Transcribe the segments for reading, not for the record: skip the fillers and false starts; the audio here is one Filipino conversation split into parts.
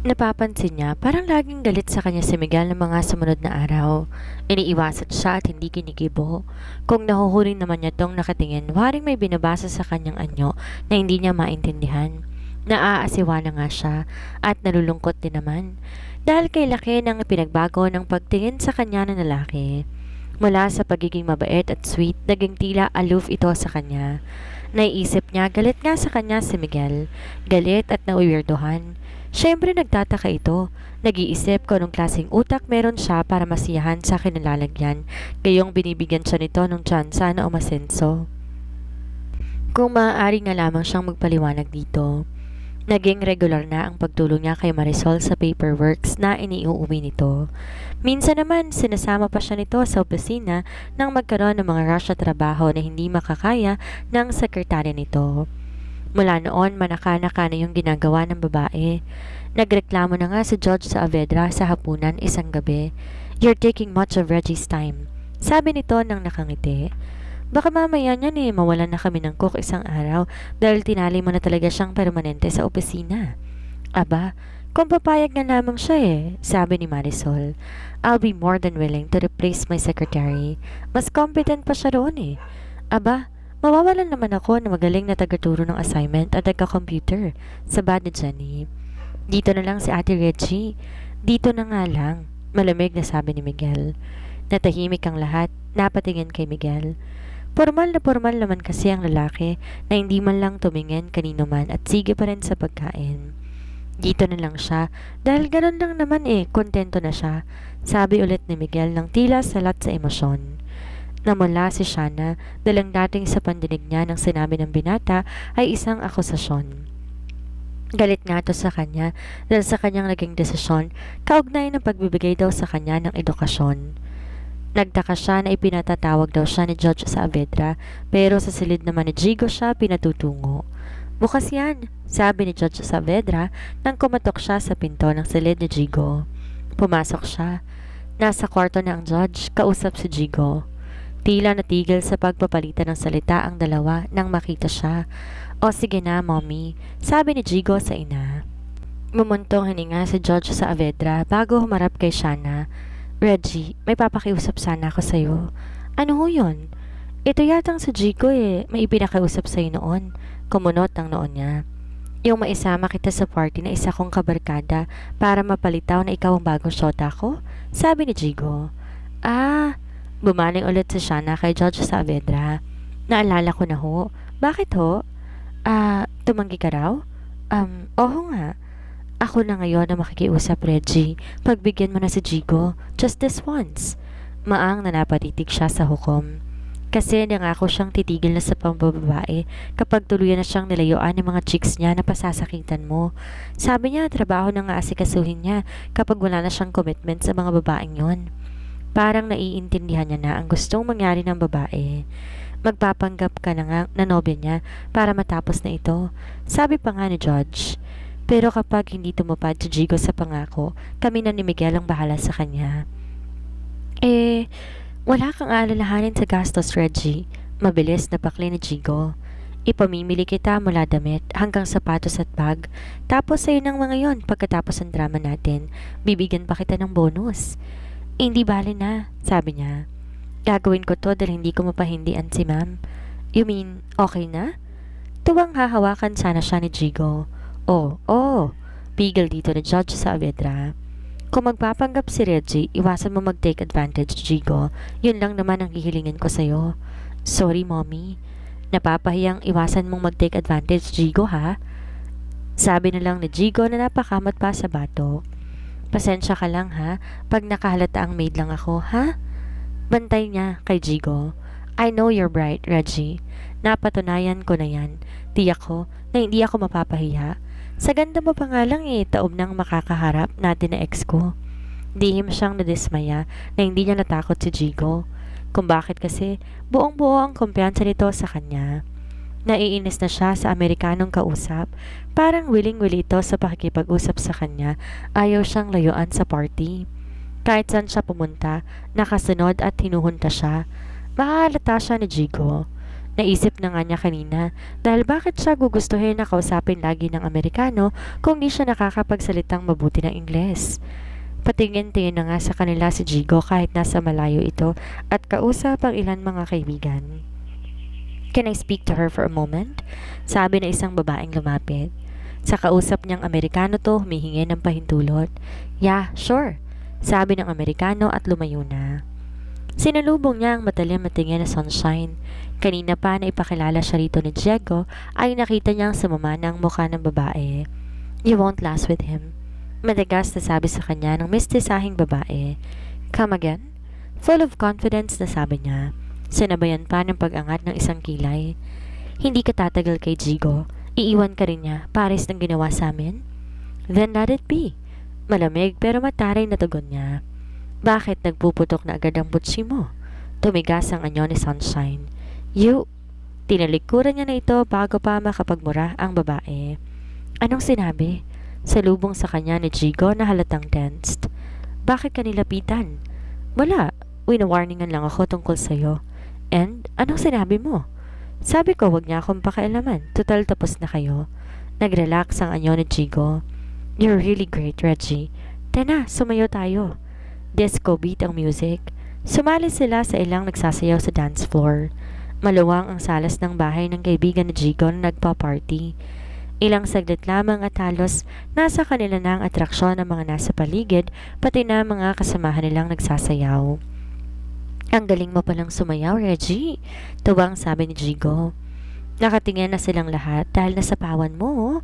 Napapansin niya parang laging galit sa kanya si Miguel ng mga sumunod na araw. Iniiwasan siya at hindi kinikibo. Kung nahuhuli naman niya tong nakatingin, waring may binabasa sa kanyang anyo na hindi niya maintindihan. Naaasiwa na nga siya at nalulungkot din naman dahil kay laki ng pinagbago ng pagtingin sa kanya ng lalaki. Mula sa pagiging mabait at sweet, naging tila aloof ito sa kanya. Naiisip niya galit nga sa kanya si Miguel. Galit at nauwirdohan. Siyempre nagtataka ito. Nag-iisip kung anong klaseng utak meron siya para masiyahan sa kinalalagyan, gayong binibigyan siya nito ng tsansa na umasenso. Kung maaari nga lamang siyang magpaliwanag dito. Naging regular na ang pagtulong niya kay Marisol sa paperworks na iniuuwi nito. Minsan naman, sinasama pa siya nito sa opisina nang magkaroon ng mga rush na trabaho na hindi makakaya ng sekretarya nito. Mula noon, manaka-naka na yung ginagawa ng babae. Nagreklamo na nga si George sa Avedra sa hapunan isang gabi. "You're taking much of Reggie's time," sabi nito nang nakangiti. "Baka mamaya niyan mawalan na kami ng cook isang araw dahil tinali mo na talaga siyang permanente sa opisina." "Aba, kung papayag nga lamang siya sabi ni Marisol. "I'll be more than willing to replace my secretary. Mas competent pa siya roon "Aba, mawawalan naman ako na magaling na tagaturo ng assignment at taga-computer," sabad ni Jenny. "Dito na lang si Ate Reggie. Dito na nga lang," malamig na sabi ni Miguel. Natahimik ang lahat, napatingin kay Miguel. Formal naman kasi ang lalaki na hindi man lang tumingin kanino man at sige pa rin sa pagkain. Dito na lang siya dahil ganun lang naman kontento na siya, sabi ulit ni Miguel ng tila salat sa emosyon. Namula si Shana dahil ang dating sa pandinig niya ng sinabi ng binata ay isang akusasyon. Galit nga to sa kanya dahil sa kanyang naging desisyon kaugnay ng pagbibigay daw sa kanya ng edukasyon. Nagtaka siya na ipinatatawag daw siya ni Judge sa Avedra pero sa silid naman ni Jigo siya pinatutungo. "Bukas yan," sabi ni Judge Saavedra nang kumatok siya sa pinto ng silid ni Jigo. Pumasok siya. Nasa kwarto na ang Judge, kausap si Jigo. Tila natigil sa pagpapalitan ng salita ang dalawa nang makita siya. "O sige na, Mommy," sabi ni Jigo sa ina. Mumuntong hininga si Judge Saavedra bago humarap kay Shana. "Reggie, may papakiusap sana ako sa'yo." "Ano ho yun?" "Ito yatang si Jigo may ipinakiusap sa'yo noon." Kumunot ang noon niya. "Yung maisama kita sa party na isa kong kabarkada para mapalitaw na ikaw ang bagong syota ko?" sabi ni Jigo. "Ah," bumaling ulit si Shana kay Judge Saavedra. "Naalala ko na ho. Bakit ho?" Tumanggi ka raw?" Oo nga. Ako na ngayon na makikiusap, Reggie. Pagbigyan mo na si Jigo. Just this once." Maang na napatitig siya sa hukom. Kasi nangako siyang titigil na sa pambababae kapag tuluyan na siyang nilayuan ng mga chicks niya na pasasakitan mo. Sabi niya trabaho na nga asikasuhin niya kapag wala na siyang commitment sa mga babaeng yon. Parang naiintindihan niya na ang gustong mangyari ng babae. Magpapanggap ka na nga na nobya niya para matapos na ito. Sabi pa nga ni Judge. Pero kapag hindi tumupad si Jigo sa pangako, kami na ni Miguel ang bahala sa kanya. Wala kang alalahanin sa gastos, Reggie. Mabilis na pakli ni Jigo. "Ipamimili kita mula damit hanggang sapatos at bag. Tapos sa'yo ng mga yon pagkatapos ng drama natin. Bibigyan pa kita ng bonus." Hindi bale na," sabi niya. "Gagawin ko to dahil hindi ko mapahindian si ma'am." "You mean, okay na?" Tuwang hahawakan sana siya ni Jigo. Oh, pigil dito ni Judge Saavedra. "Kung magpapanggap si Reggie, iwasan mo mag-take advantage, Jigo. Yun lang naman ang hihilingin ko sa'yo." "Sorry, Mommy." "Napapahiyang iwasan mong mag-take advantage, Jigo, ha?" Sabi na lang ni Jigo na napakamat pa sa batok. "Pasensya ka lang, ha? Pag nakahalata ang maid lang ako, ha?" Bantay niya kay Jigo. "I know you're bright, Reggie. Napatunayan ko na yan. Tiyak ko na hindi ako mapapahiya. Sa ganda mo pa nga lang taob nang makakaharap natin na ex ko." Dihim siyang nadismaya na hindi niya natakot si Jigo. Kung bakit kasi buong-buo ang kumpiyansa nito sa kanya. Naiinis na siya sa Amerikanong kausap. Parang willing-willy ito sa pakikipag-usap sa kanya. Ayaw siyang layuan sa party. Kahit saan siya pumunta, nakasunod at hinuhunta siya. Makahalata siya ni Jigo. Naisip na nga niya kanina dahil bakit siya gugustuhin na kausapin lagi ng Amerikano kung di siya nakakapagsalitang mabuti ng Ingles. Patingin-tingin na nga sa kanila si Jigo kahit nasa malayo ito at kausap ang ilan mga kaibigan. "Can I speak to her for a moment?" Sabi ng isang babaeng lumapit. Sa kausap niyang Amerikano to, humihingi ng pahintulot. "Yeah, sure," sabi ng Amerikano at lumayo na. Sinalubong niya ang matalim na tingin na Sunshine. Kanina pa na ipakilala siya rito ni Diego ay nakita niyang sumama ng mukha ng babae. "You won't last with him," matigas na sabi sa kanya ng mistisahing babae. "Come again?" Full of confidence na sabi niya. Sinabayan pa ng pag-angat ng isang kilay. "Hindi ka tatagal kay Jigo. Iiwan ka rin niya, pares ng ginawa sa amin?" "Then let it be." Malamig pero mataray na tugon niya. "Bakit nagpuputok na agad ang butsi mo?" Tumigas ang anyo ni Sunshine. "You..." Tinalikuran niya na ito bago pa makapagmura ang babae. "Anong sinabi?" Salubong sa kanya ni Jigo na halatang tensed. "Bakit ka nilapitan?" "Wala. Wina-warningan lang ako tungkol sa'yo." "And anong sinabi mo?" "Sabi ko wag niya akong pakialaman. Total tapos na kayo." Nag-relax ang anyo ni Jigo. "You're really great, Reggie. Tena, sumayo tayo." Disco beat ang music. Sumali sila sa ilang nagsasayaw sa dance floor. Maluwang ang salas ng bahay ng kaibigan ni Jigo na nagpa-party. Ilang saglit lamang at halos nasa kanila na ang atraksyon ng mga nasa paligid pati na mga kasamahan nilang nagsasayaw. "Ang galing mo palang sumayaw, Reggie," tuwang sabi ni Jigo. Nakatingin na silang lahat dahil nasapawan mo. Oh.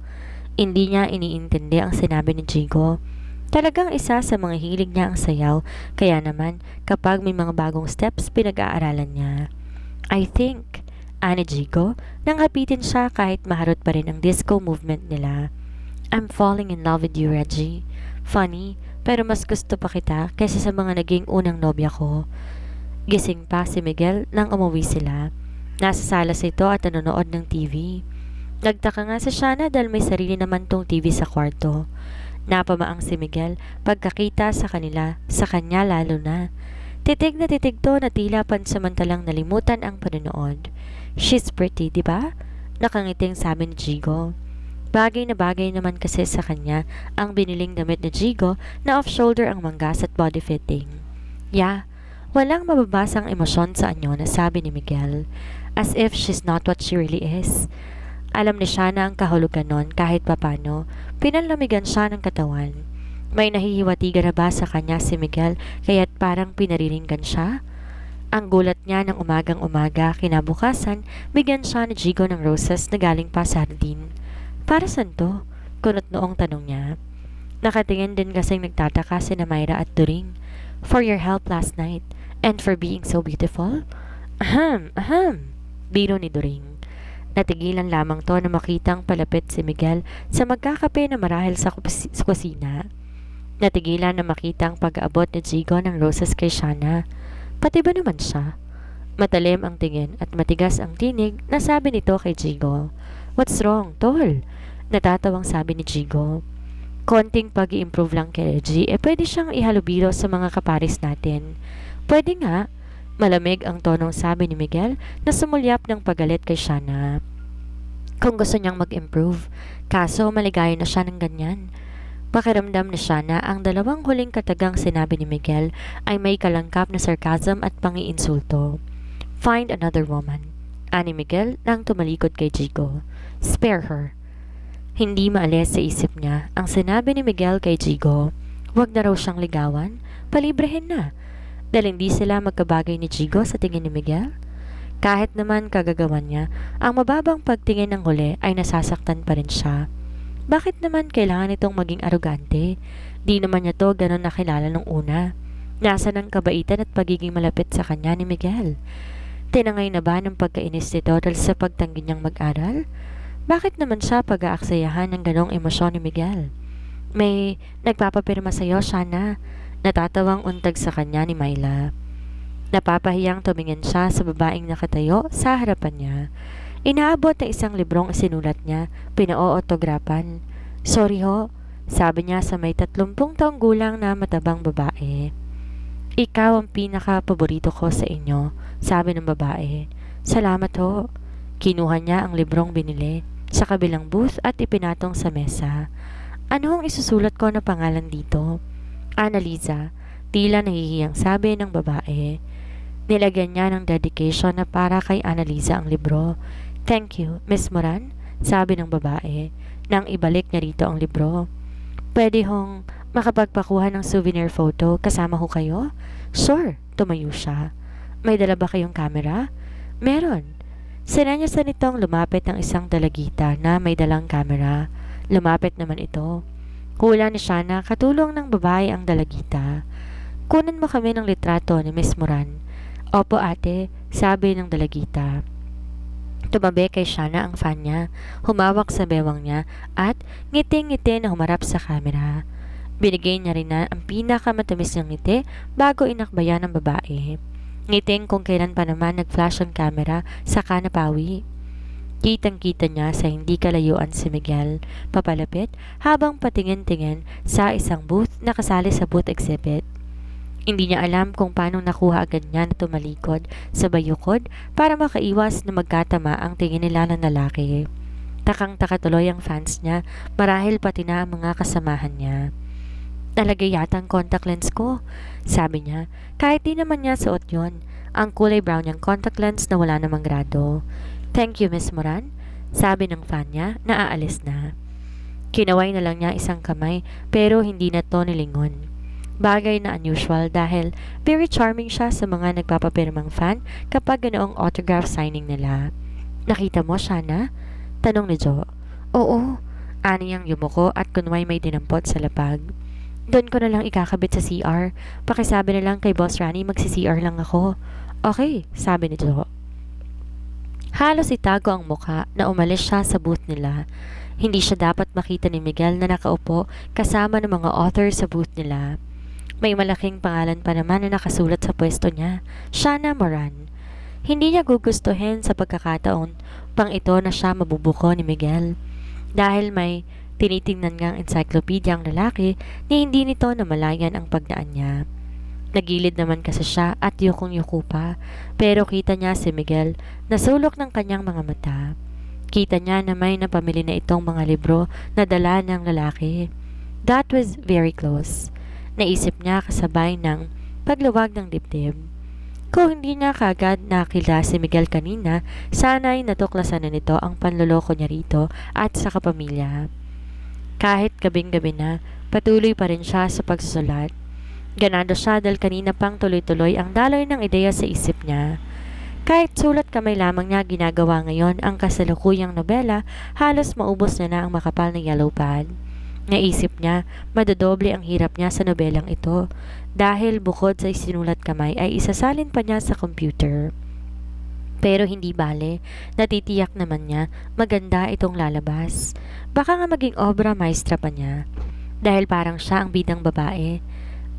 Hindi niya iniintindi ang sinabi ni Jigo. Talagang isa sa mga hilig niya ang sayaw, kaya naman kapag may mga bagong steps pinag-aaralan niya. "I think," ani Jigo, nang hapitin siya kahit maharot pa rin ang disco movement nila. "I'm falling in love with you, Reggie. Funny, pero mas gusto pa kita kaysa sa mga naging unang nobya ko." Gising pa si Miguel nang umuwi sila. Nasa salas ito at nanonood ng TV. Nagtaka nga si Shana dahil may sarili naman tong TV sa kwarto. Napamaang si Miguel pagkakita sa kanya lalo na. Titig na titig to na tila pansamantalang nalimutan ang panonood. "She's pretty, di ba?" Nakangiting sabi ni Jigo. Bagay na bagay naman kasi sa kanya ang biniling damit ni Jigo na off-shoulder ang manggas at body fitting. "Yeah." Walang mababasang emosyon sa anyo na sabi ni Miguel, as if she's not what she really is. Alam ni Shana ang kahulugan nun kahit papano, pinanlamigan siya ng katawan. May nahihiwatigan na ba sa kanya si Miguel kaya't parang pinariringgan siya? Ang gulat niya ng umagang-umaga, kinabukasan, bigyan siya ni Jigo ng roses na galing pa sa hardin. "Para saan to?" Kunot noong tanong niya. Nakatingin din kasing nagtataka si Myra at During. "For your help last night. And for being so beautiful." "Ahem, ahem," biro ni During. Natigilan lamang to na makitang palapit si Miguel sa magkakape na marahil sa kusina. Natigilan na makitang pag-aabot ni Jigo ng roses kay Shana. Pati ba naman siya? Matalim ang tingin at matigas ang tinig na sabi nito kay Jigo. "What's wrong, tol?" Natatawang sabi ni Jigo. "Konting pag-i-improve lang kay Reggie, pwede siyang ihalubilo sa mga kaparis natin." "Pwede nga." Malamig ang tonong sabi ni Miguel na sumulyap ng pagalit kay Shana. Kung gusto niyang mag-improve, kaso maligaya na siya ng ganyan. Pakiramdam ni Shana ang dalawang huling katagang sinabi ni Miguel ay may kalangkap na sarcasm at pangiinsulto. "Find another woman," ani Miguel nang tumalikod kay Jigo. "Spare her." Hindi maalis sa isip niya ang sinabi ni Miguel kay Jigo. Huwag na raw siyang ligawan, palibrehin na. Dahil hindi sila magkabagay ni Jigo sa tingin ni Miguel. Kahit naman kagagawan niya, ang mababang pagtingin ng huli ay nasasaktan pa rin siya. Bakit naman kailangan itong maging arogante? Di naman niya to ganun nakilala nung una. Nasa ng kabaitan at pagiging malapit sa kanya ni Miguel? Tinangay na ba ng pagkainis nito dahil sa pagtanggi niyang mag-aral? Bakit naman siya pag-aaksayahan ng ganong emosyon ni Miguel? "May nagpapapirma sa'yo, Shana." Natatawang untag sa kanya ni Myla. Napapahiyang tumingin siya sa babaeng nakatayo sa harapan niya. Inaabot na isang librong isinulat niya, pinao-autograpan. "Sorry ho," sabi niya sa may 30 taong gulang na matabang babae. "Ikaw ang pinaka-paborito ko sa inyo," sabi ng babae. "Salamat ho." Kinuha niya ang librong binili sa kabilang booth at ipinatong sa mesa. Ano ang isusulat ko na pangalan dito? Annalisa, tila nahihiyang sabi ng babae. Nilagyan niya ng dedication na para kay Annalisa ang libro. Thank you, Miss Moran, sabi ng babae, nang ibalik niya rito ang libro. Pwede hong makapagpakuha ng souvenir photo kasama ho kayo? Sure, tumayo siya. May dala ba kayong camera? Meron. Sinanyasan nitong lumapit ng isang dalagita na may dalang camera. Lumapit naman ito. Hula ni Shana, katulong ng babae ang dalagita. Kunin mo kami ng litrato ni Miss Moran. Opo ate, sabi ng dalagita. Tumabi kay Shana ang fan niya, humawak sa bewang niya at ngiti-ngiti na humarap sa kamera. Binigay niya rin na ang pinakamatamis niyang ngiti bago inakbayan ng babae. Ngiting kung kailan pa naman nag-flash ang camera sa kanapawi. Kitang-kita niya sa hindi kalayuan si Miguel, papalapit habang patingin-tingin sa isang booth na kasali sa booth exhibit. Hindi niya alam kung paano nakuha agad niya na tumalikod sa bayukod para makaiwas na magkatama ang tingin nila ng lalaki. Takang-taka tuloy ang fans niya, marahil pati na ang mga kasamahan niya. Talagay yata ang contact lens ko, sabi niya, kahit di naman niya suot yun, ang kulay brown niyang contact lens na wala namang grado. Thank you, Miss Moran, sabi ng fan niya na aalis na. Kinaway na lang niya isang kamay pero hindi na to nilingon. Bagay na unusual dahil very charming siya sa mga nagpapapirmang fan kapag ganoong autograph signing nila. Nakita mo, Shana? Tanong ni Jo. Oo, aniyang yumuko at kunway may dinampot sa lapag. Doon ko na lang ikakabit sa CR. Pakisabi na lang kay Boss Rani magsi-CR lang ako. Okay, sabi ni Jo. Halos itago ang muka na umalis siya sa booth nila. Hindi siya dapat makita ni Miguel na nakaupo kasama ng mga author sa booth nila. May malaking pangalan pa naman na nakasulat sa pwesto niya, Shana Moran. Hindi niya gugustuhin sa pagkakataon pang ito na siya mabubuko ni Miguel. Dahil may tinitingnan ngang encyclopedia ang lalaki ni hindi nito namalayan ang pagdaan niya. Nagilid naman kasi siya at yukong-yuko pa, pero kita niya si Miguel na sulok ng kanyang mga mata. Kita niya na may napamili na itong mga libro na dala ng lalaki. That was very close. Naisip niya kasabay ng pagluwag ng dibdib. Kung hindi niya kagad nakila si Miguel kanina, sana'y natuklasan na nito ang panloloko niya rito at sa kapamilya. Kahit gabing-gabi na, patuloy pa rin siya sa pagsusulat. Ganado siya dahil kanina pang tuloy-tuloy ang daloy ng ideya sa isip niya. Kahit sulat kamay lamang niya ginagawa ngayon ang kasalukuyang nobela, halos maubos na ang makapal na yellow pad. Naisip niya, madodoble ang hirap niya sa nobelang ito dahil bukod sa isinulat kamay ay isasalin pa niya sa computer. Pero hindi bale, natitiyak naman niya maganda itong lalabas. Baka nga maging obra maestra pa niya dahil parang siya ang bidang babae.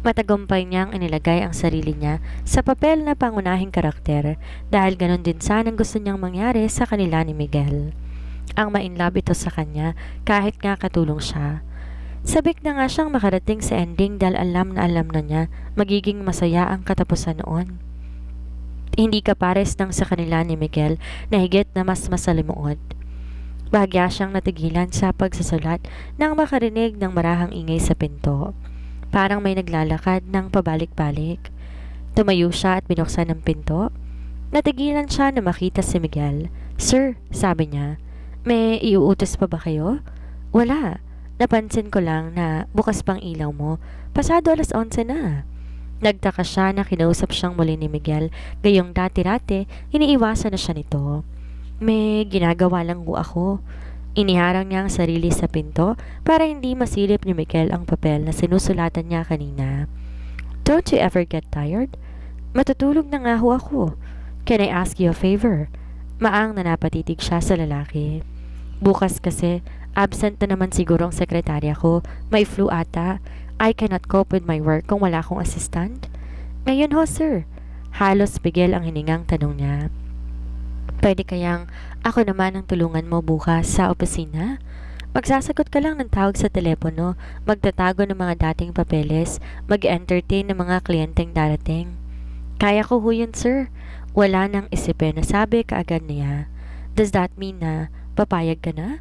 Matagumpay niyang inilagay ang sarili niya sa papel na pangunahing karakter dahil ganon din sanang gusto niyang mangyari sa kanila ni Miguel. Ang ma-inlove ito sa kanya kahit nga katulong siya. Sabik na nga siyang makarating sa ending dahil alam na niya magiging masaya ang katapusan noon. Hindi kapares ng sa kanila ni Miguel na higit na mas masalimuot. Bahagya siyang natigilan sa pagsusulat nang makarinig ng marahang ingay sa pinto. Parang may naglalakad ng pabalik-balik. Tumayo siya at binuksan ang pinto. Natigilan siya na makita si Miguel. Sir, sabi niya, may iuutos pa ba kayo? Wala. Napansin ko lang na bukas pang ilaw mo. Pasado 11:00 na. Nagtaka siya na kinausap siyang muli ni Miguel. Gayong dati-dati, iniiwasan na siya nito. May ginagawa lang ho ako. Iniharang niya ang sarili sa pinto para hindi masilip ni Miguel ang papel na sinusulatan niya kanina. Don't you ever get tired? Matutulog na nga ho ako. Can I ask you a favor? Maang na napatitig siya sa lalaki. Bukas kasi, absent na naman siguro ang sekretarya ko. May flu ata. I cannot cope with my work kung wala akong assistant. Ngayon ho, sir. Halos bigel ang hiningang tanong niya. Pwede kayang ako naman ang tulungan mo bukas sa opisina? Magsasagot ka lang ng tawag sa telepono, magtatago ng mga dating papeles, mag-entertain ng mga kliyenteng darating. Kaya ko ho yun, sir. Wala nang isipin na sabi kaagad niya. Does that mean na papayag ka na?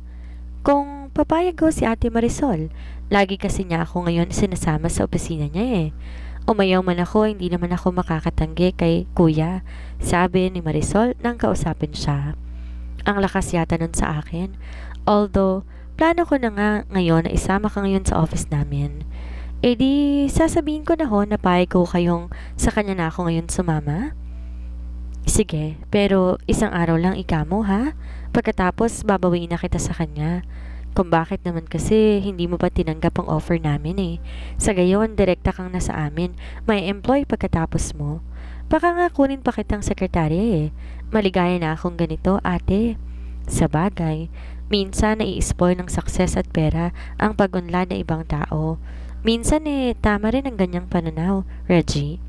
Kung papayag ko si Ate Marisol, lagi kasi niya ako ngayon sinasama sa opisina niya eh. Umayaw man ako, hindi naman ako makakatanggi kay kuya, sabi ni Marisol nang kausapin siya. Ang lakas yata nun sa akin. Although, plano ko na nga ngayon na isama ka ngayon sa office namin. E di, sasabihin ko na ho na payag ko kayong sa kanya na ako ngayon sumama. Sige, pero isang araw lang ikamo ha? Pagkatapos babawiin na kita sa kanya. Kung bakit naman kasi hindi mo pa tinanggap ang offer namin eh. Sa gayon, direkta kang nasa amin. May employ pagkatapos mo. Baka nga kunin pa kitang sekretarya eh. Maligaya na akong ganito, ate. Sa bagay, minsan nai-spoil ng success at pera ang pag-unlad ng ibang tao. Minsan eh, tama rin ang ganyang pananaw, Reggie.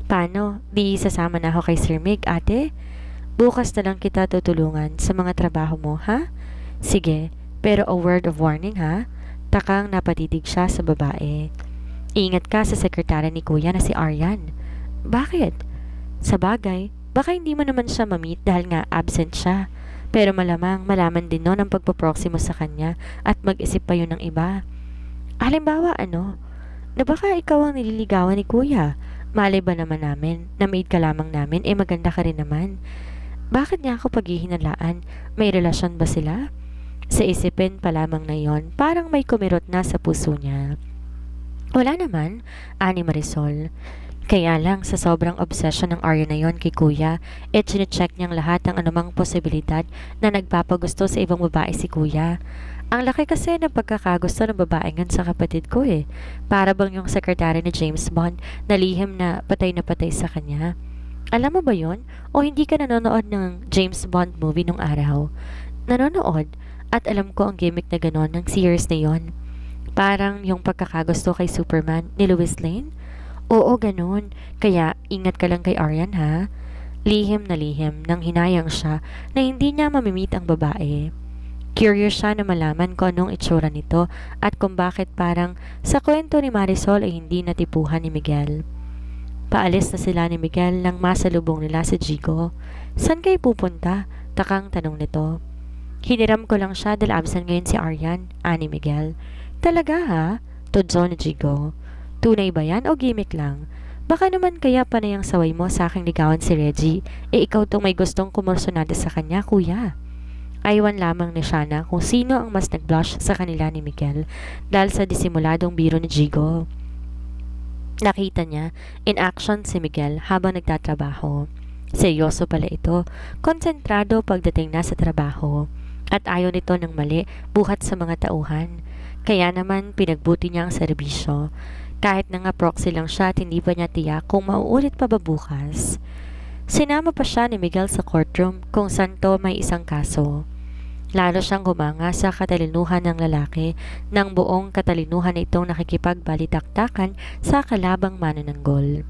Paano? Di sasama na ako kay Sir Mig, ate? Bukas na lang kita tutulungan sa mga trabaho mo, ha? Sige, pero a word of warning, ha? Takang napatitig siya sa babae. Ingat ka sa sekretary ni kuya na si Aryan. Bakit? Sa bagay, baka hindi mo naman siya ma-meet dahil nga absent siya. Pero malamang malaman din nun ang pagpaproxy mo sa kanya at mag-isip pa yun ng iba. Halimbawa ano? Na baka ikaw ang nililigawan ni kuya. Malay ba naman namin na maid ka lamang namin maganda ka rin naman. Bakit niya ako paghihinalaan? May relasyon ba sila? Sa isipin pa lamang na yon, parang may kumirot na sa puso niya. Wala naman, ani Marisol. Kaya lang sa sobrang obsession ng Arya na yon kay kuya, chinecheck niyang lahat ng anumang posibilidad na nagpapagusto sa ibang babae si kuya. Ang laki kasi ng pagkakagusto ng babae ngan sa kapatid ko eh. Para bang yung sekretary ni James Bond na lihim na patay sa kanya. Alam mo ba yon? O hindi ka nanonood ng James Bond movie nung araw? Nanonood. At alam ko ang gimmick na ganon ng series na yon. Parang yung pagkakagusto kay Superman ni Lois Lane. Oo, ganon. Kaya ingat ka lang kay Aryan ha. Lihim nang hinayang siya na hindi niya mamimit ang babae. Curious siya na malaman kung anong itsura nito at kung bakit parang sa kwento ni Marisol ay hindi natipuhan ni Miguel. Paalis na sila ni Miguel nang masalubong nila si Jigo. San kayo pupunta? Takang tanong nito. Hiniram ko lang siya dahil absent ngayon si Aryan, ani Miguel. Talaga ha? Tudso ni Jigo. Tunay ba yan o gimmick lang? Baka naman kaya panayang saway mo sa aking ligawan si Reggie, ikaw tong may gustong kumorsunada sa kanya, kuya. Aywan lamang ni Shana kung sino ang mas nag-blush sa kanila ni Miguel dahil sa disimuladong biro ni Jigo. Nakita niya in action si Miguel habang nagtatrabaho. Seryoso pala ito, konsentrado pagdating na sa trabaho at ayaw nito ng mali buhat sa mga tauhan. Kaya naman pinagbuti niya ang serbisyo. Kahit na nga proxy lang siya at hindi pa niya tiyak kung mauulit pa ba bukas. Sinama pa siya ni Miguel sa courtroom kung saan to may isang kaso. Lalo siyang humanga sa katalinuhan ng lalaki ng buong katalinuhan na itong nakikipagbalitaktakan sa kalabang manananggol.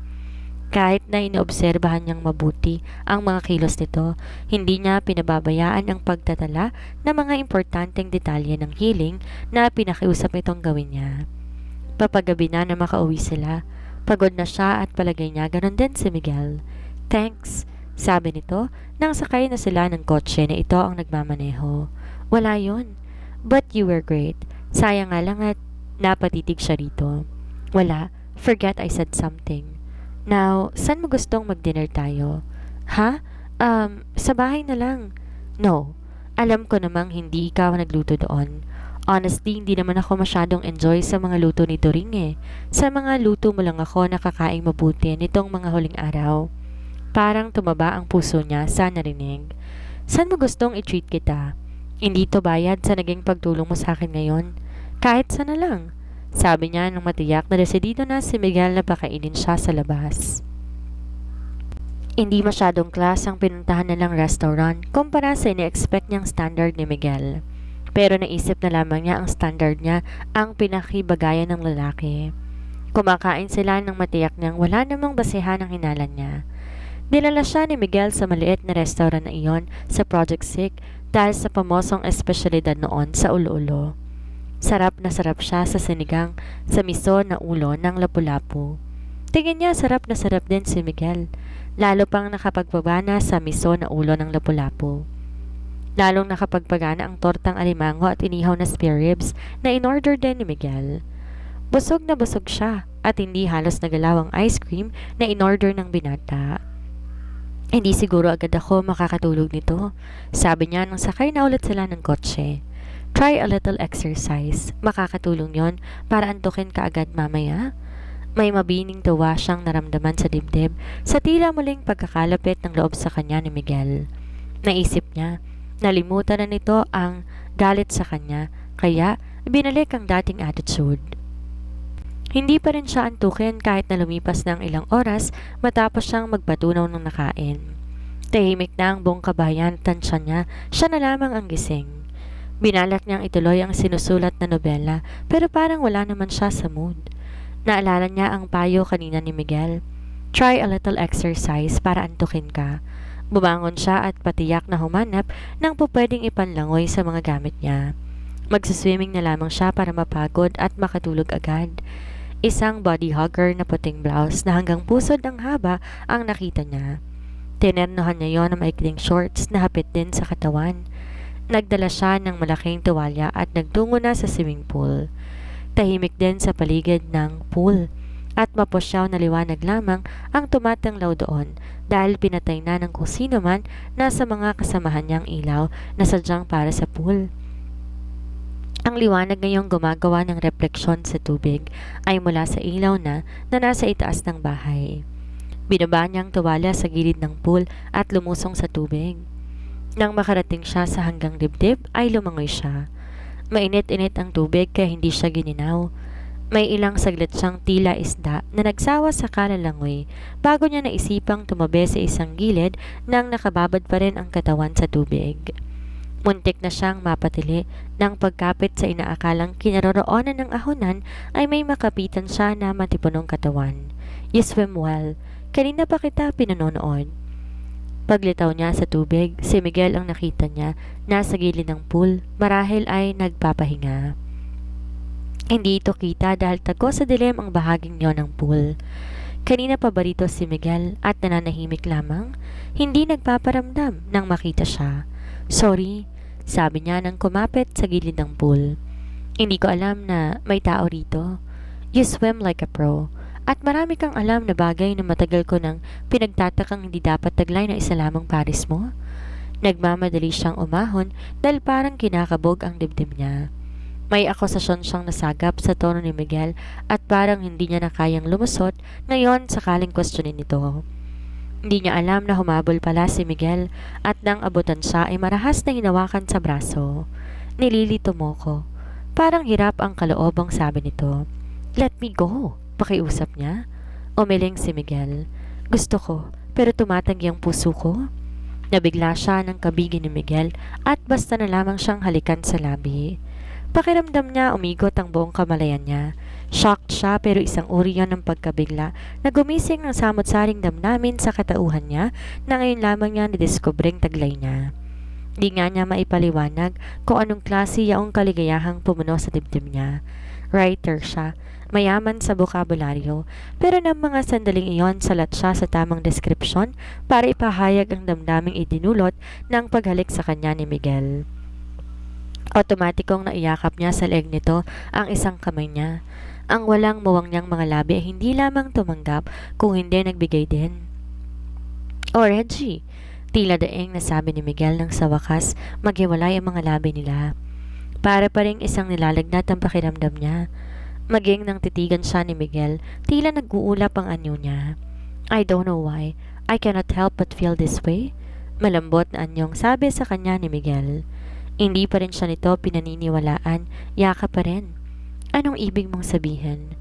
Kahit na inoobserbahan niyang mabuti ang mga kilos nito, hindi niya pinababayaan ang pagtatala ng mga importanteng detalye ng healing na pinakiusap itong gawin niya. Papagabi na makauwi sila. Pagod na siya at palagay niya ganon din si Miguel. Thanks, sabi nito nang sakay na sila ng kotse na ito ang nagmamaneho. Wala yon. But you were great. Sayang nga lang at napatitig siya rito. Wala, forget I said something. Now, saan mo gustong mag-dinner tayo? Ha? Sa bahay na lang. No, alam ko namang hindi ikaw nagluto doon. Honestly, hindi naman ako masyadong enjoy sa mga luto ni Turing eh. Sa mga luto mo lang ako nakakaing mabuti nitong mga huling araw. Parang tumaba ang puso niya sa narinig. Saan mo gustong i-treat kita? Hindi to bayad sa naging pagtulong mo sa akin ngayon. Kahit sana lang. Sabi niya nang matiyak na desidido na si Miguel na pakainin siya sa labas. Hindi masyadong class ang pinuntahan nilang restaurant kumpara sa ine-expect niyang standard ni Miguel. Pero naisip na lamang niya ang standard niya ang pinakibagayan ng lalaki. Kumakain sila nang matiyak niyang wala namang basehan ang hinalan niya. Dinala siya ni Miguel sa maliit na restaurant na iyon sa Project Sick dahil sa pamosong espesyalidad noon sa Ulo-Ulo. Sarap na sarap siya sa sinigang sa miso na ulo ng lapu-lapu. Tingin niya sarap na sarap din si Miguel, lalo pang nakapagbabana sa miso na ulo ng lapu-lapu. Lalong nakapagpagana ang tortang alimango at inihaw na spare ribs na in-order din ni Miguel. Busog na busog siya at hindi halos nagalaw ang ice cream na in-order ng binata. Hindi siguro agad ako makakatulog nito, sabi niya nang sakay na ulit sila ng kotse. Try a little exercise, makakatulong yon para antukin ka agad mamaya. May mabining tuwa siyang naramdaman sa dibdib sa tila muling pagkakalapit ng loob sa kanya ni Miguel. Naisip niya, nalimutan na nito ang galit sa kanya, kaya binalik ang dating attitude. Hindi pa rin siya antukin kahit na lumipas ng ilang oras matapos siyang magpatunaw ng nakain. Tahimik na ang buong kabayan at tansya niya, siya na lamang ang gising. Binalak niyang ituloy ang sinusulat na nobela pero parang wala naman siya sa mood. Naalala niya ang payo kanina ni Miguel. Try a little exercise para antukin ka. Bumangon siya at patiyak na humanap ng pupwedeng ipanlangoy sa mga gamit niya. Magsiswimming na lamang siya para mapagod at makatulog agad. Isang body hugger na puting blouse na hanggang pusod ang haba ang nakita niya. Tinernohan niya yon ng maikling shorts na hapit din sa katawan. Nagdala siya ng malaking tuwalya at nagtungo na sa swimming pool. Tahimik din sa paligid ng pool at mapusyaw na liwanag lamang ang tumatanglaw doon dahil pinatay na ng kung sino man na sa mga kasamahan niyang ilaw na sadyang para sa pool. Ang liwanag ngayong gumagawa ng refleksyon sa tubig ay mula sa ilaw na nasa itaas ng bahay. Binaba niyang tuwala sa gilid ng pool at lumusong sa tubig. Nang makarating siya sa hanggang dibdib ay lumangoy siya. Mainit-init ang tubig kaya hindi siya gininaw. May ilang saglit siyang tila isda na nagsawa sa kalalangoy bago niya naisipang tumabi sa isang gilid nang nakababad pa rin ang katawan sa tubig. Muntik na siyang mapatili nang pagkapit sa inaakalang kinaroroonan ng ahonan ay may makapitan siya na matipunong katawan. You swim well. Kanina pa kita pinanonood. Paglitaw niya sa tubig, si Miguel ang nakita niya nasa gilid ng pool, marahil ay nagpapahinga. Hindi ito kita dahil tago sa dilim ang bahaging yon ng pool. Kanina pa ba rito si Miguel at nananahimik lamang? Hindi nagpaparamdam nang makita siya. Sorry, sabi niya nang kumapit sa gilid ng pool. Hindi ko alam na may tao rito. You swim like a pro. At marami kang alam na bagay na matagal ko nang pinagtatakang hindi dapat taglay na isa lamang pares mo. Nagmamadali siyang umahon dahil parang kinakabog ang dibdib niya. May akusasyon siyang nasagap sa tono ni Miguel at parang hindi niya na kayang lumusot ngayon sakaling questionin nito. Hindi niya alam na humabol pala si Miguel at nang abutan siya ay marahas na hinawakan sa braso. Nililito mo ko. Parang hirap ang kaloobang sabi nito. Let me go, pakiusap niya. Umiling si Miguel. Gusto ko, pero tumatanggi ang puso ko. Nabigla siya ng kabigi ni Miguel at basta na lamang siyang halikan sa labi. Pakiramdam niya umigot ang buong kamalayan niya. Shocked siya pero isang uri yan ng pagkabigla na gumising ng samot-saring damdamin sa katauhan niya na ngayon lamang niya nadiskubring taglay niya. Di nga niya maipaliwanag kung anong klase yaong kaligayahang pumuno sa dibdib niya. Writer siya, mayaman sa bokabularyo, pero ng mga sandaling iyon salat siya sa tamang deskripsyon para ipahayag ang damdaming idinulot ng paghalik sa kanya ni Miguel. Otomatikong naiyakap niya sa leeg nito ang isang kamay niya. Ang walang muwang niyang mga labi ay hindi lamang tumanggap kung hindi nagbigay din. "Oh, Reggie," tila daing nasabi ni Miguel nang sa wakas maghiwalay ang mga labi nila. Para pa ring isang nilalagnat ang pakiramdam niya. Maging nang titigan siya ni Miguel, tila nag-uulap ang anyo niya. "I don't know why. I cannot help but feel this way." Malambot na anyong sabi sa kanya ni Miguel. Hindi pa rin siya nito pinaniniwalaan, yaka pa rin. "Anong ibig mong sabihin?"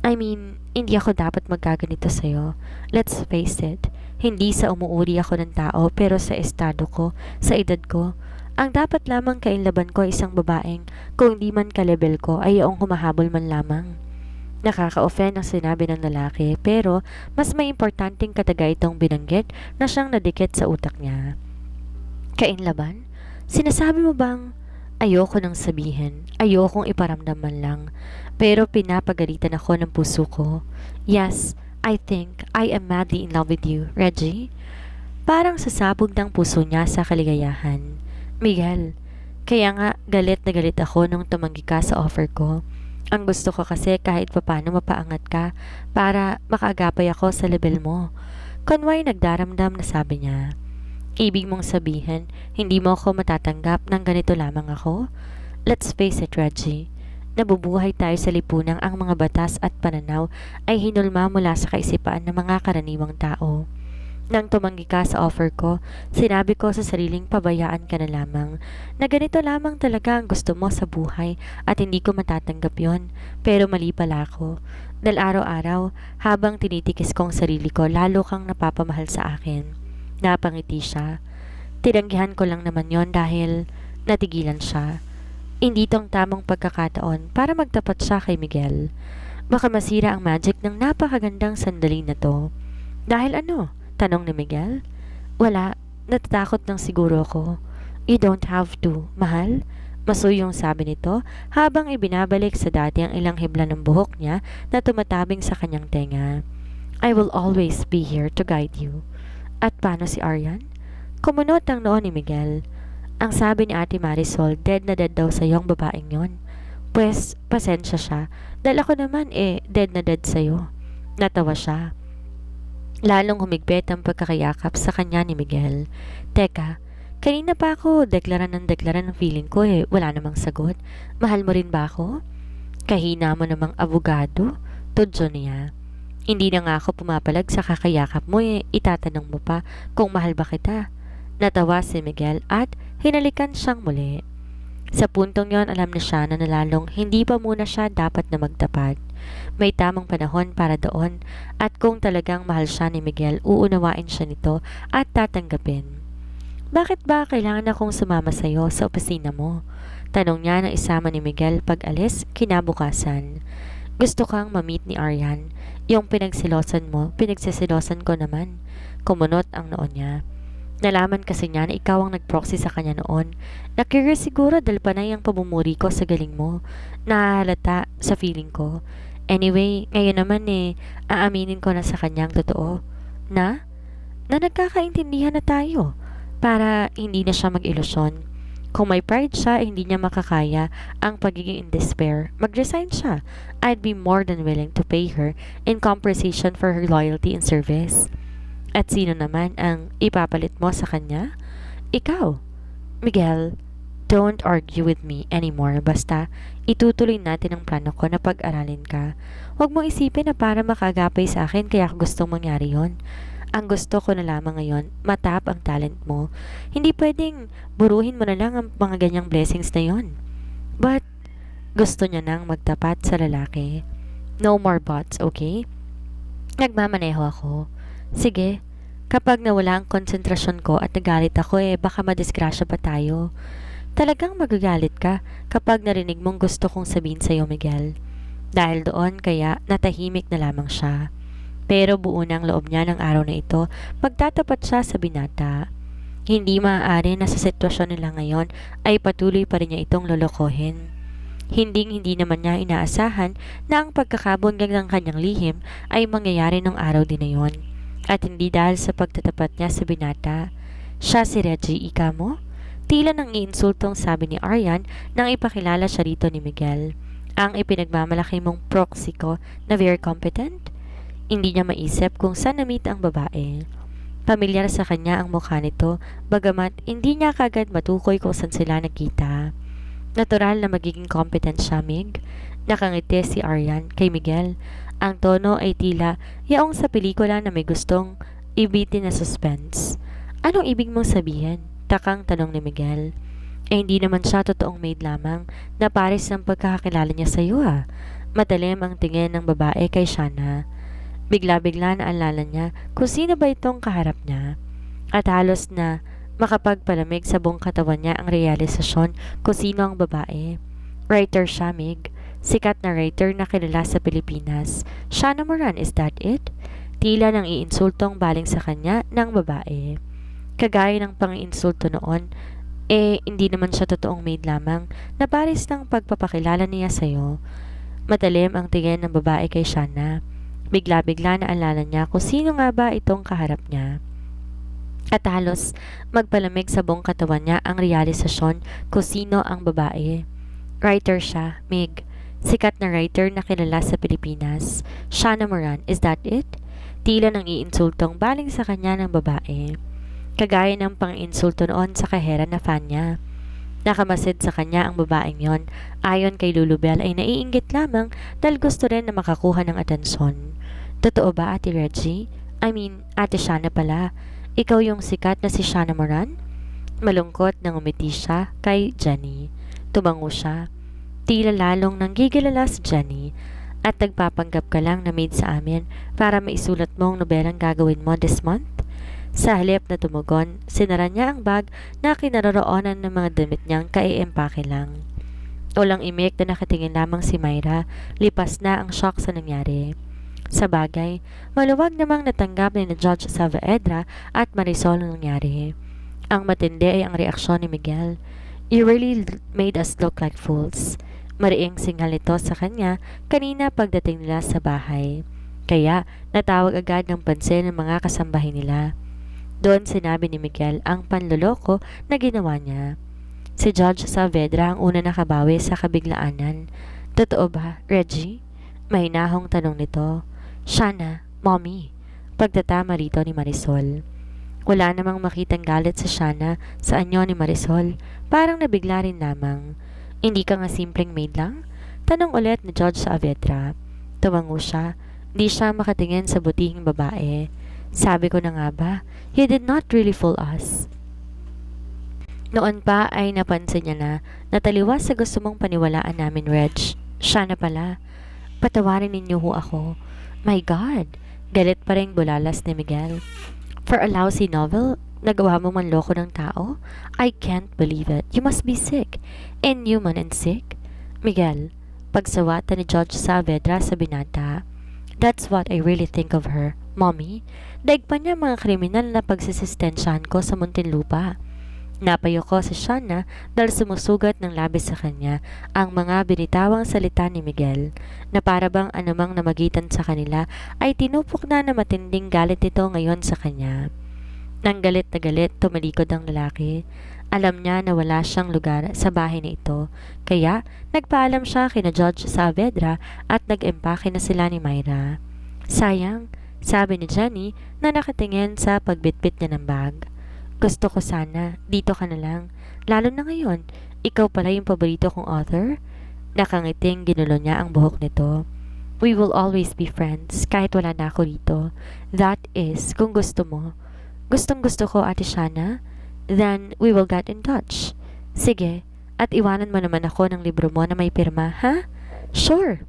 "I mean, hindi ako dapat magkaganito sa'yo. Let's face it, hindi sa umuuri ako ng tao pero sa estado ko, sa edad ko. Ang dapat lamang kainlaban ko ay isang babaeng kung di man ka-level ko ay iyong humahabol man lamang." Nakaka-offend ang sinabi ng lalaki pero mas may importanteng kataga itong binanggit na siyang nadikit sa utak niya. "Kainlaban? Sinasabi mo bang..." Ayoko nang sabihin, ayokong iparamdam man lang, pero pinapagalitan ako ng puso ko. "Yes, I think I am madly in love with you, Reggie." Parang sasabog ng puso niya sa kaligayahan. Miguel, kaya nga galit na galit ako nung tumanggi ka sa offer ko. Ang gusto ko kasi kahit papano mapaangat ka para makaagapay ako sa level mo. Kunwari nagdaramdam na sabi niya. Ibig mong sabihin, hindi mo ako matatanggap ng ganito lamang ako? Let's face it, Reggie. Nabubuhay tayo sa lipunang ang mga batas at pananaw ay hinulma mula sa kaisipaan ng mga karaniwang tao. Nang tumanggi ka sa offer ko, sinabi ko sa sariling pabayaan ka na lamang na ganito lamang talaga ang gusto mo sa buhay at hindi ko matatanggap yon. Pero mali pala ako. Dahil araw-araw, habang tinitikis kong sarili ko, lalo kang napapamahal sa akin. Napangiti siya. Tinanggihan ko lang naman yon dahil natigilan siya. Hindi tong tamang pagkakataon para magtapat siya kay Miguel. Baka masira ang magic ng napakagandang sandali na to. Dahil ano? Tanong ni Miguel. Wala, natatakot lang siguro ako. You don't have to, mahal. Masuyong sabi nito habang ibinabalik sa dati ang ilang hibla ng buhok niya na tumatabing sa kanyang tenga. I will always be here to guide you. At paano si Aryan? Kumunot ang noon ni Miguel. Ang sabi ni Ate Marisol, dead na dead daw sa iyong babaeng yon. Pues, pasensya siya. Dahil ako naman dead na dead sa'yo. Natawa siya. Lalong humigpit ang pagkakayakap sa kanya ni Miguel. Teka, kanina pa ako deklaran ng feeling ko wala namang sagot. Mahal mo rin ba ako? Kahina mo namang abogado, tudyo niya. Hindi na nga ako pumapalag sa kakayakap mo itatanong mo pa kung mahal ba kita. Natawa si Miguel at hinalikan siyang muli. Sa puntong yon alam na siya na nalalong hindi pa muna siya dapat na magtapat. May tamang panahon para doon at kung talagang mahal siya ni Miguel, uunawain siya nito at tatanggapin. Bakit ba kailangan akong sumama sa iyo sa opisina mo? Tanong niya na isama ni Miguel pag alis kinabukasan. Gusto kang ma-meet ni Aryan. Yung pinagsisilosan mo, pinagsisilosan ko naman. Kumunot ang noon niya. Nalaman kasi niya na ikaw ang nag-proxy sa kanya noon. Na-curious siguro dahil panay ang pamumuri ko sa galing mo. Nahalata sa feeling ko. Anyway, ngayon naman aaminin ko na sa kanyang totoo. Na nagkakaintindihan na tayo. Para hindi na siya mag-ilusyon. Kung may pride siya, hindi niya makakaya ang pagiging in despair. Mag-resign siya. I'd be more than willing to pay her in compensation for her loyalty and service. At sino naman ang ipapalit mo sa kanya? Ikaw. Miguel, don't argue with me anymore. Basta, itutuloy natin ang plano ko na pag-aralin ka. Huwag mong isipin na para makagapay sa akin kaya gustong mangyari yon. Ang gusto ko na lamang ngayon, matap ang talent mo. Hindi pwedeng buruhin mo na lang ang mga ganyang blessings na yon. But, gusto niya nang magtapat sa lalaki. No more buts, okay? Nagmamaneho ako. Sige, kapag nawala ang konsentrasyon ko at nagalit ako baka madisgrasya pa tayo. Talagang magagalit ka kapag narinig mong gusto kong sabihin sa'yo, Miguel. Dahil doon kaya natahimik na lamang siya. Pero buo na ang loob niya ng araw na ito, magtatapat siya sa binata. Hindi maaari na sa sitwasyon nila ngayon ay patuloy pa rin niya itong lolokohin. Hindi naman niya inaasahan na ang pagkakabunggag ng kanyang lihim ay mangyayari ng araw din na yon. At hindi dahil sa pagtatapat niya sa binata. Siya si Reggie, ika mo? Tila nang iinsultong sabi ni Aryan nang ipakilala siya rito ni Miguel. Ang ipinagmamalaki mong proxy ko na very competent? Hindi niya maisip kung saan na-meet ang babae. Pamilyar sa kanya ang mukha nito, bagamat hindi niya kagad matukoy kung saan sila nagkita. Natural na magiging competent siya, Mig. Nakangiti si Aryan kay Miguel. Ang tono ay tila yaong sa pelikula na may gustong ibitin na suspense. Anong ibig mong sabihin? Takang tanong ni Miguel. Hindi naman siya totoong maid lamang na pares ng pagkakakilala niya sa iyo Matalim ang tingin ng babae kay Shana. Bigla-bigla na alala niya kung sino ba itong kaharap niya. At halos na makapagpalamig sa buong katawan niya ang realisasyon kung sino ang babae. Writer siya, Mig. Sikat na writer na kilala sa Pilipinas. Shana Moran, is that it? Tila nang iinsultong baling sa kanya ng babae. Kagaya ng pang-iinsulto noon, hindi naman siya totoong maid lamang na pares ng pagpapakilala niya sa'yo. Matalim ang tingin ng babae kay Shana. Bigla-bigla na alala niya kung sino nga ba itong kaharap niya. At halos magpalamig sa buong katawan niya ang realisasyon kung sino ang babae. Writer siya, Mig. Sikat na writer na kilala sa Pilipinas. Shana Moran, is that it? Tila nang iinsultong baling sa kanya ng babae. Kagaya ng pang-insulto noon sa kahera na fan niya. Nakamasid sa kanya ang babaeng yon. Ayon kay Lulubel ay naiinggit lamang dahil gusto rin na makakuha ng atensyon. Totoo ba, Ate Reggie? Ate Shana pala. Ikaw yung sikat na si Shana Moran? Malungkot nang umiti siya kay Jenny. Tumango siya. Tila lalong nanggigilala si Jenny. At nagpapanggap ka lang na maid sa amin para maisulat mo ang nobelang gagawin mo this month? Sa halip na tumugon, sinara niya ang bag na kinaroroonan ng mga damit niyang kaiempake lang. Walang imik na nakatingin lamang si Myra, lipas na ang shock sa nangyari. Sa bagay, maluwag namang natanggap ni na Judge Saavedra at Marisol ang nangyari. Ang matindi ay ang reaksyon ni Miguel. You really made us look like fools. Mariing singal ito sa kanya kanina pagdating nila sa bahay. Kaya natawag agad ng pansin ng mga kasambahay nila. Doon sinabi ni Miguel ang panloloko na ginawa niya. Si Judge Saavedra ang una nakabawi sa kabiglaanan. Totoo ba, Reggie? Mahinahong tanong nito. Shana, Mommy. Pagtatama rito ni Marisol. Wala namang makitang galit sa Shana sa anyo ni Marisol. Parang nabigla rin lamang. Hindi ka nga simpleng maid lang? Tanong ulit ni Judge Saavedra. Tumango siya. Di siya makatingin sa butihing babae. Sabi ko na nga ba, he did not really fool us. Noon pa ay napansin niya na nataliwas sa gusto mong paniwalaan namin, Reg. Shana pala. Patawarin ninyo ho ako. My God! Galit pa rin bulalas ni Miguel. For a lousy novel, nagawa mo manloko ng tao? I can't believe it. You must be sick. Inhuman and sick. Miguel, pagsawata ni Judge Saavedra sa binata. That's what I really think of her, Mommy. Daig pa niya mga kriminal na pagsisistensyahan ko sa Muntinlupa. Napayo ko si Shana dahil sumusugat ng labis sa kanya ang mga binitawang salita ni Miguel na para bang anumang namagitan sa kanila ay tinupok na matinding galit ito ngayon sa kanya. Nang galit na galit, tumalikod ang lalaki. Alam niya na wala siyang lugar sa bahay na ito, kaya nagpaalam siya kina Judge Saavedra at nag-empake na sila ni Myra. Sayang, sabi ni Jenny na nakatingin sa pagbitbit niya ng bag. Gusto ko sana, dito ka na lang. Lalo na ngayon, ikaw pala yung paborito kong author. Nakangiting ginulo niya ang buhok nito. We will always be friends kahit wala na ako dito. That is, kung gusto mo. Gustong gusto ko, Ate Shana. Then, we will get in touch. Sige, at iwanan mo naman ako ng libro mo na may pirma, ha? Sure.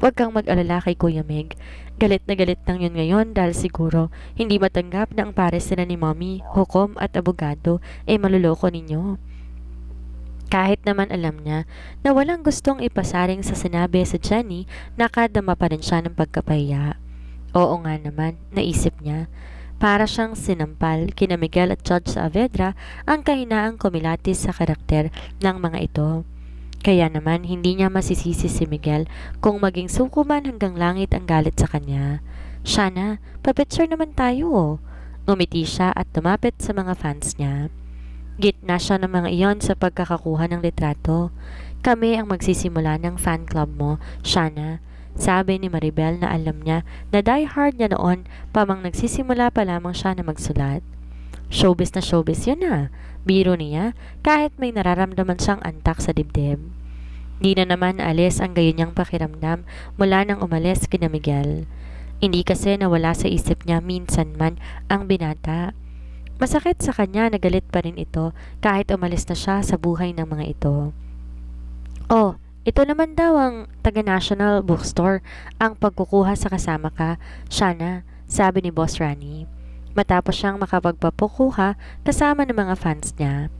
Huwag kang mag-alala kay Kuya Meg. Galit na galit lang yun ngayon dahil siguro hindi matanggap na ang pares sila ni Mommy, hukom at abogado ay maluloko ninyo. Kahit naman alam niya na walang gustong ipasaring sa sinabi sa Jenny, nakadama pa rin siya ng pagkapahiya. Oo nga naman, naisip niya. Para siyang sinampal kina Miguel at Judge Saavedra ang kahinaang kumilatis sa karakter ng mga ito. Kaya naman hindi niya masisisi si Miguel kung maging suko man hanggang langit ang galit sa kanya. Shana, papicture naman tayo. Ngumiti siya at tumapit sa mga fans niya. Gitna siya ng mga iyon sa pagkakakuha ng litrato. Kami ang magsisimula ng fan club mo, Shana. Sabi ni Maribel na alam niya na die-hard niya noon pamang nagsisimula pa lamang siya na magsulat. Showbiz na showbiz yun ah. Biro niya kahit may nararamdaman siyang antak sa dibdib. Di na naman alis ang gayon niyang pakiramdam mula nang umalis kina Miguel. Hindi kasi nawala sa isip niya minsan man ang binata. Masakit sa kanya na galit pa rin ito kahit umalis na siya sa buhay ng mga ito. Oh, ito naman daw ang taga-National Bookstore ang pagkukuha sa kasama ka, Shana, sabi ni Boss Rani. Matapos siyang makapagpapukuha kasama ng mga fans niya.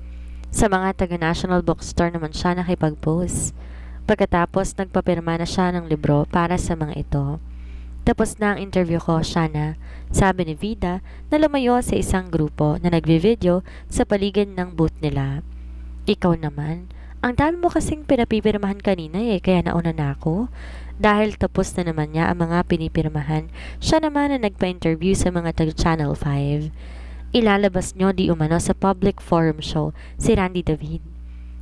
Sa mga taga-National Bookstore naman siya nakipag-pose. Pagkatapos nagpapirma na siya ng libro para sa mga ito. Tapos na ang interview ko, Shana, sabi ni Vida na lumayo sa isang grupo na nagvi-video sa paligid ng booth nila. Ikaw naman, ang dami mo kasing pinapipirmahan kanina kaya nauna na ako. Dahil tapos na naman niya ang mga pinipirmahan, siya naman na nagpa-interview sa mga taga-Channel 5. Ilalabas nyo di umano sa public forum show si Randy David.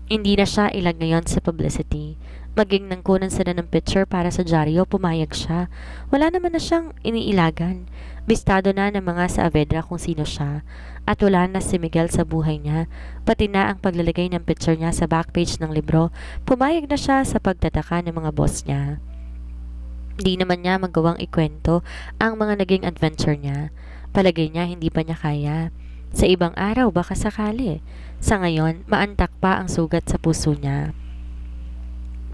Hindi na siya ilag ngayon sa publicity. Maging nangkunan sila ng picture para sa dyaryo, pumayag siya. Wala naman na siyang iniilagan. Bistado na ng mga Saavedra kung sino siya. At wala na si Miguel sa buhay niya. Pati na ang paglalagay ng picture niya sa backpage ng libro, pumayag na siya sa pagtataka ng mga boss niya. Di naman niya magawang ikwento ang mga naging adventure niya. Palagay niya hindi pa niya kaya. Sa ibang araw baka sakali. Sa ngayon, maantak pa ang sugat sa puso niya.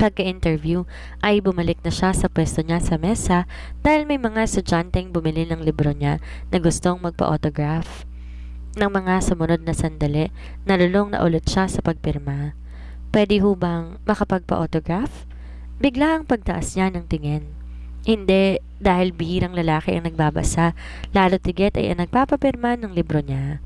Pagka-interview ay bumalik na siya sa pwesto niya sa mesa dahil may mga estudyanteng bumili ng libro niya na gustong magpa-autograph. Nang mga sumunod na sandali, nalulong na ulit siya sa pagpirma. Pwede ho bang makapagpa-autograph? Bigla ang pagtaas niya ng tingin. Hindi, dahil bihirang lalaki ang nagbabasa, lalo tigit ay ang nagpapapirma ng libro niya.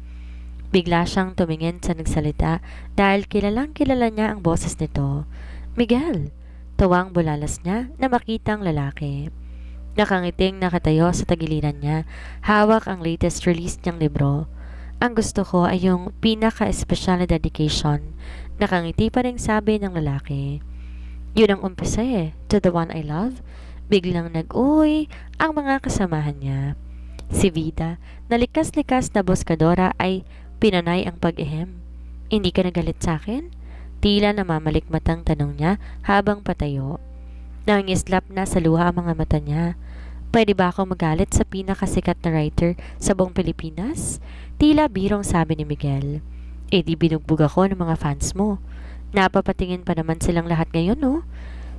Bigla siyang tumingin sa nagsalita dahil kilalang kilala niya ang boses nito. Miguel! Tawang bulalas niya na makita ang lalaki. Nakangiting nakatayo sa tagiliran niya, hawak ang latest release niyang libro. Ang gusto ko ay yung pinaka-espesyal na dedication. Nakangiti pa rin sabi ng lalaki. Yun ang umpisa to the one I love. Biglang nag-uy ang mga kasamahan niya. Si Vida, na likas-likas na boskadora ay pinanay ang pag-ihim. Hindi ka nagalit sa akin? Tila namamalikmatang tanong niya habang patayo. Nangislap na sa luha ang mga mata niya. Pwede ba ako magalit sa pinakasikat na writer sa buong Pilipinas? Tila birong sabi ni Miguel. Eh di binugbog ako ng mga fans mo. Napapatingin pa naman silang lahat ngayon, no?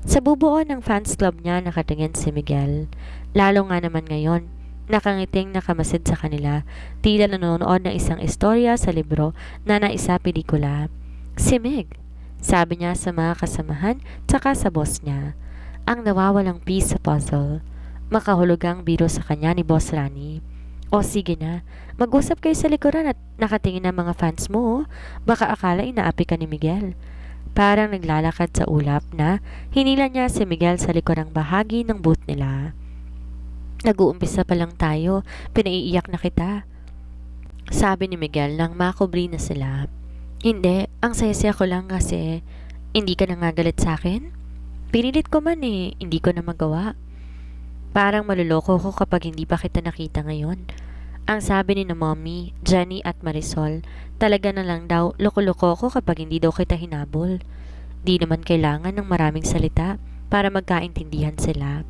Sa bubuo ng fans club niya nakatingin si Miguel. Lalo nga naman ngayon, nakangiting nakamasid sa kanila, tila nanonood ng isang istorya sa libro na naisa pelikula. Si Meg, sabi niya sa mga kasamahan tsaka sa boss niya. Ang nawawalang piece sa puzzle. Makahulugang biro sa kanya ni Boss Rani. O sige na, mag-usap kayo sa likuran at nakatingin ng mga fans mo. Baka akala inaapi ka ni Miguel. Parang naglalakad sa ulap na hinila niya si Miguel sa likurang bahagi ng booth nila. Nag-uumpisa pa lang tayo, pinaiiyak na kita. Sabi ni Miguel nang makubri na sila. Hindi, ang saya-saya ko lang kasi hindi ka nangagalit sa akin. Pinilit ko man hindi ko na magawa. Parang maluloko ko kapag hindi pa kita nakita ngayon. Ang sabi ni na Mommy, Jenny at Marisol, talaga na lang daw loko-loko ko kapag hindi daw kita hinabol. Di naman kailangan ng maraming salita para magkaintindihan sila.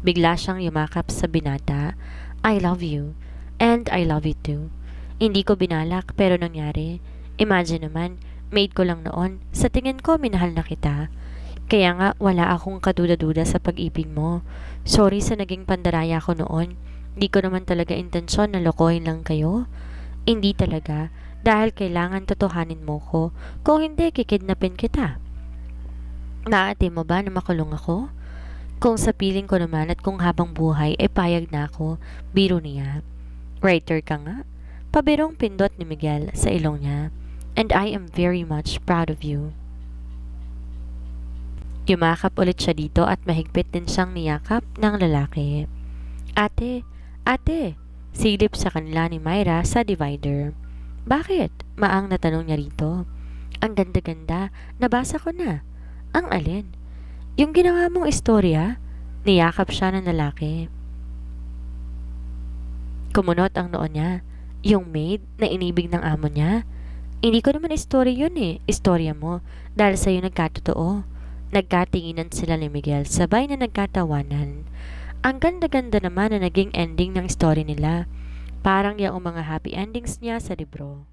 Bigla siyang yumakap sa binata. I love you. And I love you too. Hindi ko binalak pero nangyari. Imagine naman, maid ko lang noon. Sa tingin ko, minahal na kita. Kaya nga, wala akong kaduda-duda sa pag-ibig mo. Sorry sa naging pandaraya ko noon. Di ko naman talaga intensyon na lokohin lang kayo. Hindi talaga, dahil kailangan totohanin mo ko. Kung hindi, kikidnapin kita. Naate mo ba na makulong ako? Kung sa piling ko naman at kung habang buhay, payag na ako. Biro niya. Writer ka nga? Pabirong pindot ni Miguel sa ilong niya. And I am very much proud of you. Yumakap ulit siya dito at mahigpit din siyang niyakap ng lalaki. Ate, silip sa kanila ni Myra sa divider. Bakit? Maang na tanong niya rito. Ang ganda-ganda, nabasa ko na. Ang alin? Yung ginawa mong istorya? Niyakap siya ng lalaki. Kumunot ang noo niya. Yung maid na inibig ng amo niya? Hindi ko naman istorya yun Istorya mo, dahil sa'yo nagkatotoo. Nagkatinginan sila ni Miguel, sabay na nagkatawanan. Ang ganda-ganda naman na naging ending ng story nila. Parang yung mga happy endings niya sa libro.